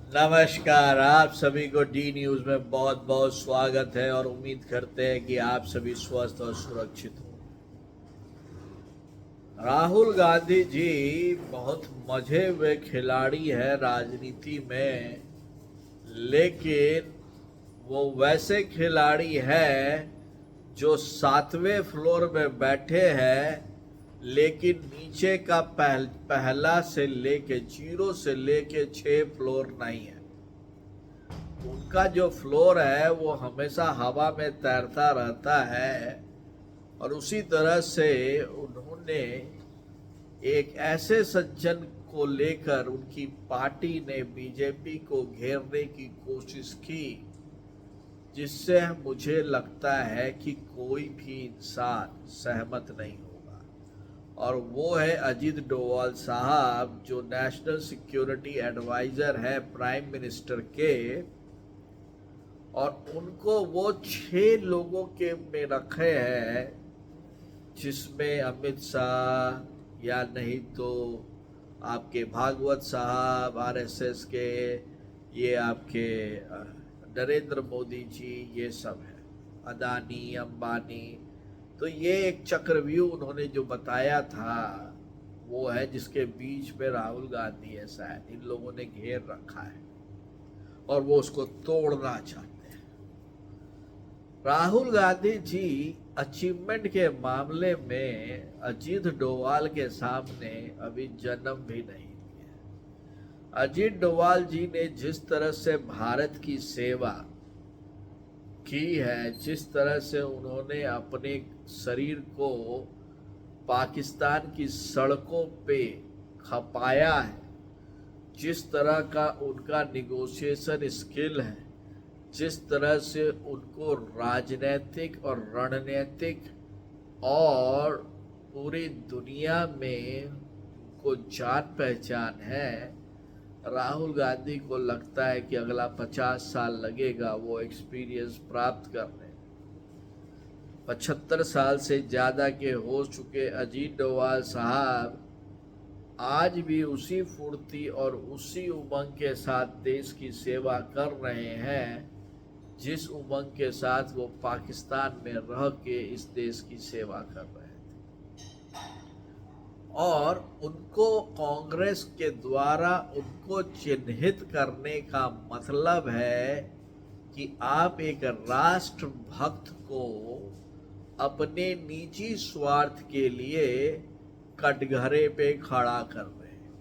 नमस्कार। आप सभी को डी न्यूज़ में बहुत बहुत स्वागत है और उम्मीद करते हैं कि आप सभी स्वस्थ और सुरक्षित हो। राहुल गांधी जी बहुत मजे हुए खिलाड़ी है राजनीति में, लेकिन वो वैसे खिलाड़ी है जो 7वें फ्लोर में बैठे हैं, लेकिन नीचे का पहला से लेके 0 से लेके 6 फ्लोर नहीं है। उनका जो फ्लोर है वो हमेशा हवा में तैरता रहता है। और उसी तरह से उन्होंने एक ऐसे सज्जन को लेकर उनकी पार्टी ने बीजेपी को घेरने की कोशिश की जिससे मुझे लगता है कि कोई भी इंसान सहमत नहीं होगा। और वो है अजीत डोवाल साहब, जो नेशनल सिक्योरिटी एडवाइज़र है प्राइम मिनिस्टर के। और उनको वो 6 लोगों के में रखे हैं, जिसमें अमित शाह या नहीं तो आपके भागवत साहब आरएसएस के, ये आपके नरेंद्र मोदी जी, ये सब है, अदानी अंबानी। तो ये एक चक्रव्यूह उन्होंने जो बताया था वो है जिसके बीच में राहुल गांधी है, शायद इन लोगों ने घेर रखा है और वो उसको तोड़ना चाहते हैं। राहुल गांधी जी अचीवमेंट के मामले में अजीत डोवाल के सामने अभी जन्म भी नहीं लिया। अजीत डोवाल जी ने जिस तरह से भारत की सेवा की है, जिस तरह से उन्होंने अपने शरीर को पाकिस्तान की सड़कों पे खपाया है, जिस तरह का उनका निगोशिएशन स्किल है, जिस तरह से उनको राजनीतिक और रणनीतिक और पूरी दुनिया में उनको जान पहचान है, राहुल गांधी को लगता है कि अगला 50 साल लगेगा वो एक्सपीरियंस प्राप्त करने। 75 साल से ज़्यादा के हो चुके अजीत डोवाल साहब आज भी उसी फुर्ती और उसी उमंग के साथ देश की सेवा कर रहे हैं जिस उमंग के साथ वो पाकिस्तान में रह के इस देश की सेवा कर रहे थे। और उनको कांग्रेस के द्वारा उनको चिन्हित करने का मतलब है कि आप एक राष्ट्रभक्त को अपने निजी स्वार्थ के लिए कटघरे पे खड़ा कर रहे हैं।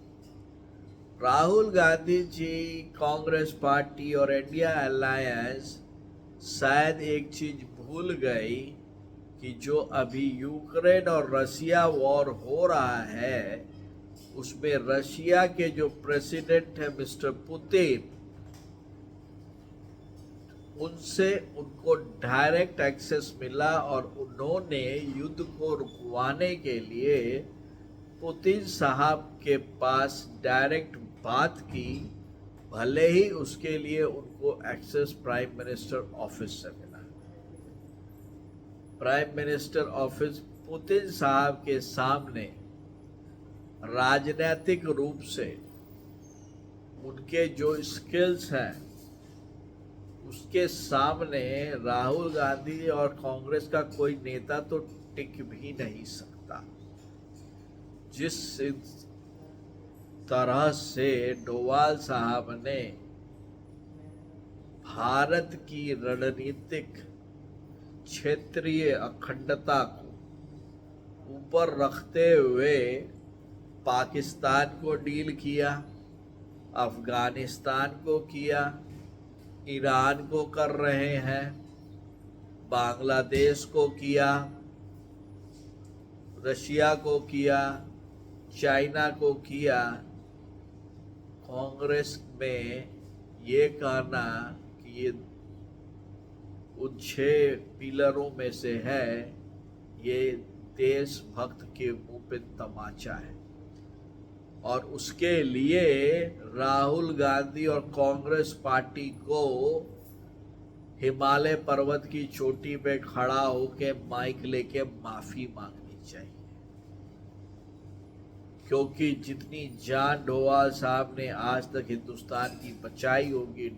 राहुल गांधी जी, कांग्रेस पार्टी और इंडिया अलायंस शायद एक चीज भूल गई कि जो अभी यूक्रेन और रशिया वॉर हो रहा है, उसमें रशिया के जो प्रेसिडेंट है मिस्टर पुतिन, उनसे उनको डायरेक्ट एक्सेस मिला और उन्होंने युद्ध को रुकवाने के लिए पुतिन साहब के पास डायरेक्ट बात की, भले ही उसके लिए उनको एक्सेस प्राइम मिनिस्टर ऑफिस से मिला। प्राइम मिनिस्टर ऑफिस पुतिन साहब के सामने राजनीतिक रूप से उनके जो स्किल्स हैं उसके सामने राहुल गांधी और कांग्रेस का कोई नेता तो टिक भी नहीं सकता। जिस तरह से डोवाल साहब ने भारत की रणनीतिक क्षेत्रीय अखंडता को ऊपर रखते हुए पाकिस्तान को डील किया, अफगानिस्तान को किया, ईरान को कर रहे हैं, बांग्लादेश को किया, रशिया को किया, चाइना को किया। कांग्रेस में ये कहना कि ये उन 6 पिलरों में से है, ये देशभक्त के मुंह पे तमाचा है। और उसके लिए राहुल गांधी और कांग्रेस पार्टी को हिमालय पर्वत की चोटी पे खड़ा होकर माइक लेके माफी मांगनी चाहिए। क्योंकि जितनी जान डोभाल साहब ने आज तक हिंदुस्तान की बचाई होगी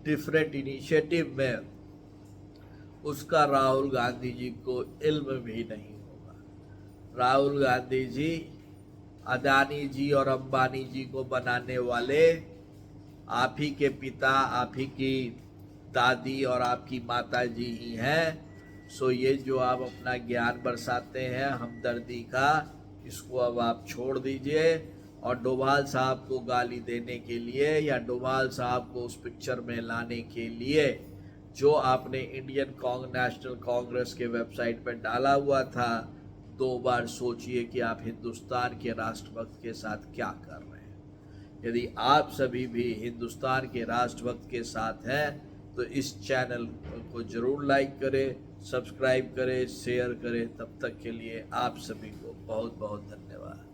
डिफरेंट इनिशिएटिव में, उसका राहुल गांधी जी को इल्म भी नहीं होगा। राहुल गांधी जी अदानी जी और अंबानी जी को बनाने वाले आप ही के पिता, आप ही की दादी और आपकी माता जी ही हैं। सो ये जो आप अपना ज्ञान बरसाते हैं हमदर्दी का, इसको अब आप छोड़ दीजिए। और डोभाल साहब को गाली देने के लिए या डोभाल साहब को उस पिक्चर में लाने के लिए जो आपने इंडियन नेशनल कांग्रेस के वेबसाइट पर डाला हुआ था, 2 बार सोचिए कि आप हिंदुस्तान के राष्ट्रभक्त के साथ क्या कर रहे हैं। यदि आप सभी भी हिंदुस्तान के राष्ट्रभक्त के साथ हैं तो इस चैनल को जरूर लाइक करें, सब्सक्राइब करें, शेयर करें। तब तक के लिए आप सभी को बहुत बहुत धन्यवाद।